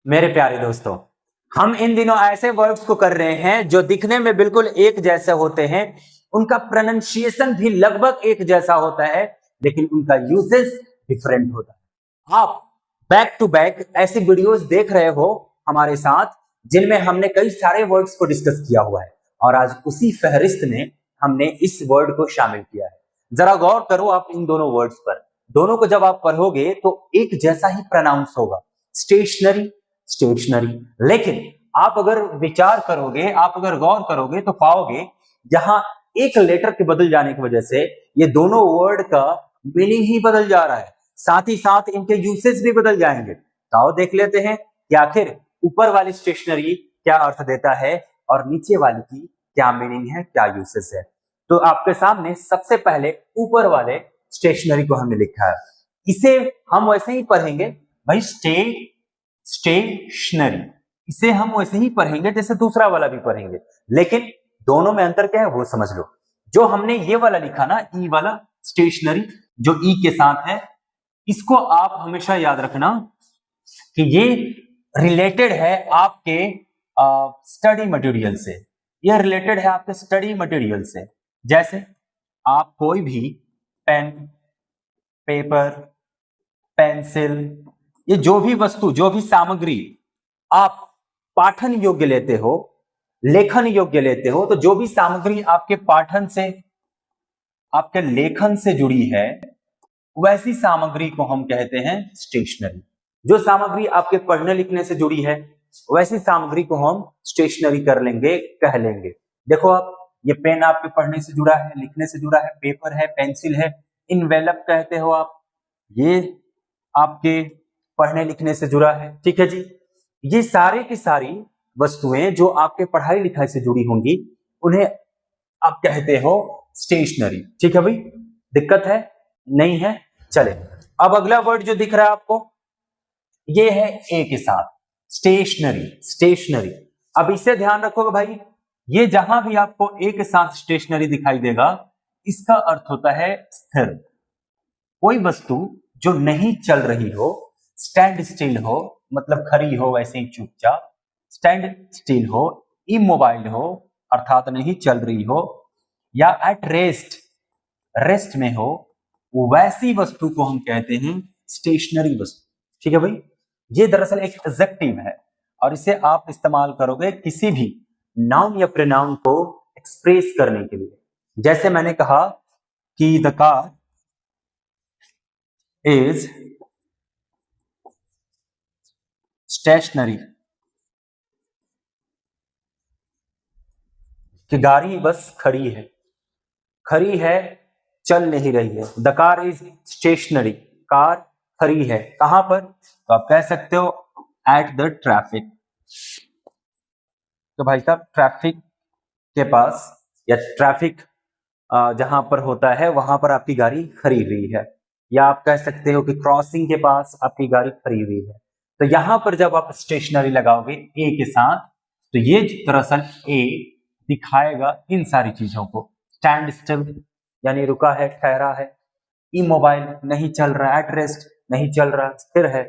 मेरे प्यारे दोस्तों, हम इन दिनों ऐसे वर्ड्स को कर रहे हैं जो दिखने में बिल्कुल एक जैसे होते हैं, उनका प्रोनाउंसिएशन भी लगभग एक जैसा होता है, लेकिन उनका यूजेस डिफरेंट होता है। आप बैक टू बैक ऐसी वीडियोस देख रहे हो हमारे साथ, जिनमें हमने कई सारे वर्ड्स को डिस्कस किया हुआ है और आज उसी फहरिस्त में हमने इस वर्ड को शामिल किया है। जरा गौर करो आप इन दोनों वर्ड्स पर। दोनों को जब आप पढ़ोगे तो एक जैसा ही प्रोनाउंस होगा, स्टेशनरी स्टेशनरी। लेकिन आप अगर विचार करोगे, आप अगर गौर करोगे तो पाओगे यहां एक लेटर के बदल जाने की वजह से ये दोनों वर्ड का मीनिंग ही बदल जा रहा है, साथ ही साथ इनके यूसेज भी बदल जाएंगे। तो आओ देख लेते हैं कि आखिर ऊपर वाली स्टेशनरी क्या अर्थ देता है और नीचे वाली की क्या मीनिंग है, क्या यूसेज है। तो आपके सामने सबसे पहले ऊपर वाले स्टेशनरी को हमने लिखा है, इसे हम वैसे ही पढ़ेंगे भाई, स्टेशनरी। इसे हम वैसे ही पढ़ेंगे जैसे दूसरा वाला भी पढ़ेंगे, लेकिन दोनों में अंतर क्या है वो समझ लो। जो हमने ये वाला लिखा ना, ई वाला स्टेशनरी, जो ई के साथ है, इसको आप हमेशा याद रखना कि ये रिलेटेड है आपके स्टडी मटेरियल से। ये रिलेटेड है आपके स्टडी मटेरियल से। जैसे आप कोई भी पेन, पेपर, पेंसिल, ये जो भी वस्तु, जो भी सामग्री आप पाठन योग्य लेते हो, लेखन योग्य लेते हो, तो जो भी सामग्री आपके पाठन से, आपके लेखन से जुड़ी है, वैसी सामग्री को हम कहते हैं स्टेशनरी। जो सामग्री आपके पढ़ने लिखने से जुड़ी है, वैसी सामग्री को हम स्टेशनरी कर लेंगे, कह लेंगे। देखो आप, ये पेन आपके पढ़ने से जुड़ा है, लिखने से जुड़ा है, पेपर है, पेंसिल है, इनवेलप कहते हो आप, ये आपके पढ़ने लिखने से जुड़ा है। ठीक है जी, ये सारे की सारी वस्तुएं जो आपके पढ़ाई लिखाई से जुड़ी होंगी, उन्हें आप कहते हो स्टेशनरी। ठीक है भाई, दिक्कत है? नहीं है? चले, अब अगला वर्ड जो दिख रहा है आपको, ये है ए के साथ, स्टेशनरी। स्टेशनरी, अब इसे ध्यान रखोगे भाई, ये जहां भी आपको ए के साथ स्टेशनरी दिखाई देगा, इसका अर्थ होता है स्थिर। कोई वस्तु जो नहीं चल रही हो, स्टैंड स्टिल हो, मतलब खड़ी हो वैसे ही चुपचाप, स्टैंड स्टिल हो, इमोबाइल हो अर्थात नहीं चल रही हो, या एट रेस्ट, रेस्ट में हो, वैसी वस्तु को हम कहते हैं स्टेशनरी वस्तु। ठीक है भाई, ये दरअसल एक एडजेक्टिव है और इसे आप इस्तेमाल करोगे किसी भी नाउन या प्रोनाउन को एक्सप्रेस करने के लिए। जैसे मैंने कहा कि द कार इज स्टेशनरी, कि गाड़ी बस खड़ी है, खड़ी है, चल नहीं रही है। The car is stationary, car खड़ी है। कहां पर? तो आप कह सकते हो एट द ट्रैफिक। तो भाई साहब, ट्रैफिक के पास या ट्रैफिक जहां पर होता है वहां पर आपकी गाड़ी खड़ी हुई है। या आप कह सकते हो कि क्रॉसिंग के पास आपकी गाड़ी खड़ी हुई है। तो यहां पर जब आप स्टेशनरी लगाओगे ए के साथ, तो ये दरअसल ए दिखाएगा इन सारी चीजों को। स्टैंड स्टिल यानी रुका है, ठहरा है। इमोबाइल नहीं चल रहा, एट रेस्ट नहीं चल रहा, स्थिर है।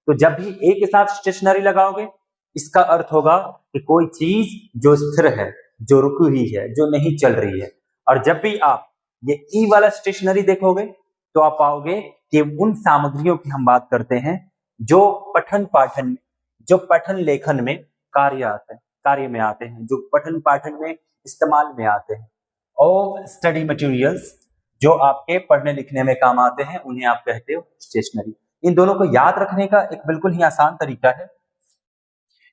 तो जब भी ए के साथ स्टेशनरी लगाओगे, इसका अर्थ होगा कि कोई चीज जो स्थिर है, जो रुकी हुई है, जो नहीं चल रही है। और जब भी आप ये ई वाला स्टेशनरी देखोगे, तो आप पाओगे कि उन सामग्रियों की हम बात करते हैं जो पठन पाठन में, जो पठन लेखन में कार्य में आते हैं, जो पठन पाठन में इस्तेमाल में आते हैं। और स्टडी मटेरियल्स जो आपके पढ़ने लिखने में काम आते हैं, उन्हें आप कहते हो स्टेशनरी। इन दोनों को याद रखने का एक बिल्कुल ही आसान तरीका है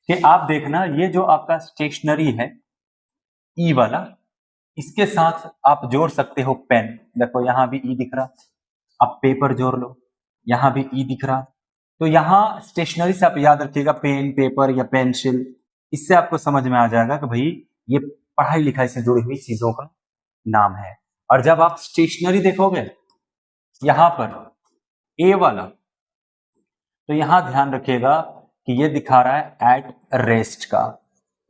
कि आप देखना, ये जो आपका स्टेशनरी है ई वाला, इसके साथ आप जोड़ सकते हो पेन। देखो यहां भी ई दिख रहा, आप पेपर जोड़ लो, यहां भी ई दिख रहा। तो यहां स्टेशनरी से आप याद रखिएगा पेन, पेपर या पेंसिल। इससे आपको समझ में आ जाएगा कि भाई ये पढ़ाई लिखाई से जुड़ी हुई चीजों का नाम है। और जब आप स्टेशनरी देखोगे यहां पर ए वाला, तो यहां ध्यान रखिएगा कि ये दिखा रहा है एट रेस्ट का,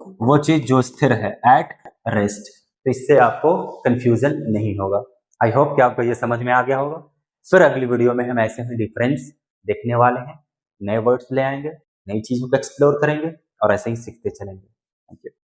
वो चीज जो स्थिर है, एट रेस्ट। तो इससे आपको कंफ्यूजन नहीं होगा। आई होप कि आपको ये समझ में आ गया होगा। फिर अगली वीडियो में हम ऐसे ही डिफरेंस देखने वाले हैं, नए वर्ड्स ले आएंगे। नई चीजों को एक्सप्लोर करेंगे और ऐसे ही सीखते चलेंगे। Thank you.